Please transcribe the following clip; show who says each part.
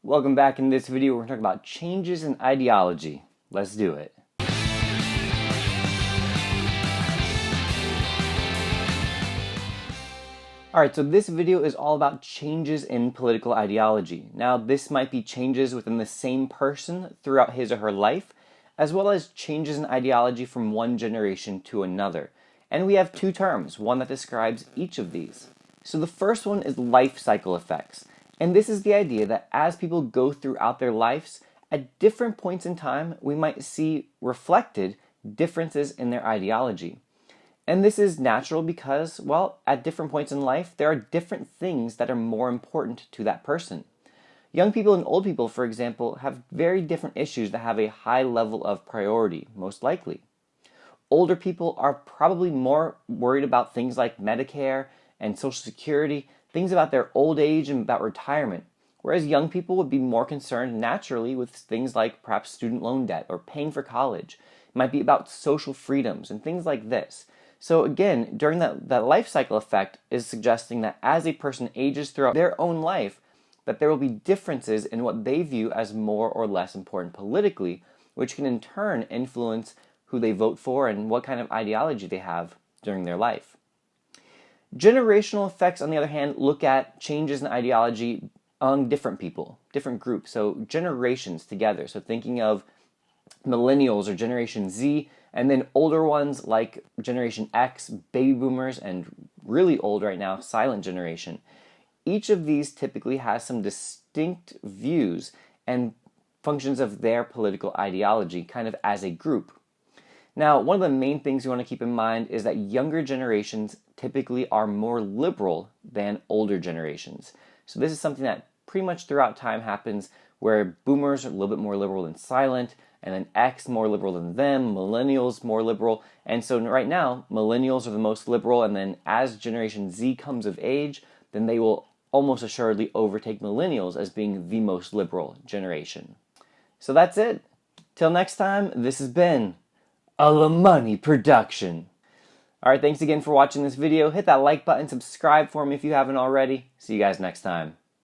Speaker 1: Welcome back. In this video, we're going to talk about changes in ideology. Let's do it. Alright, so this video is all about changes in political ideology. Now, this might be changes within the same person throughout his or her life, as well as changes in ideology from one generation to another. And we have two terms, one that describes each of these. So the first one is life cycle effects. And this is the idea that as people go throughout their lives, at different points in time, we might see reflected differences in their ideology. And this is natural because, well, at different points in life, there are different things that are more important to that person. Young people and old people, for example, have very different issues that have a high level of priority, most likely. Older people are probably more worried about things like Medicare and Social Security, things about their old age and about retirement, whereas young people would be more concerned naturally with things like perhaps student loan debt or paying for college. It might be about social freedoms and things like this. So again, during that life cycle effect is suggesting that as a person ages throughout their own life, that there will be differences in what they view as more or less important politically, which can in turn influence who they vote for and what kind of ideology they have during their life. Generational effects, on the other hand, look at changes in ideology among different people, different groups, so generations together. So thinking of millennials or Generation Z, and then older ones like Generation X, baby boomers, and really old right now, silent generation. Each of these typically has some distinct views and functions of their political ideology, kind of as a group. Now, one of the main things you want to keep in mind is that younger generations typically are more liberal than older generations. So this is something that pretty much throughout time happens where boomers are a little bit more liberal than silent, and then X more liberal than them, millennials more liberal. And so right now, millennials are the most liberal, and then as Generation Z comes of age, then they will almost assuredly overtake millennials as being the most liberal generation. So that's it. Till next time, this has been a La Money production. Alright, thanks again for watching this video. Hit that like button, subscribe for me if you haven't already. See you guys next time.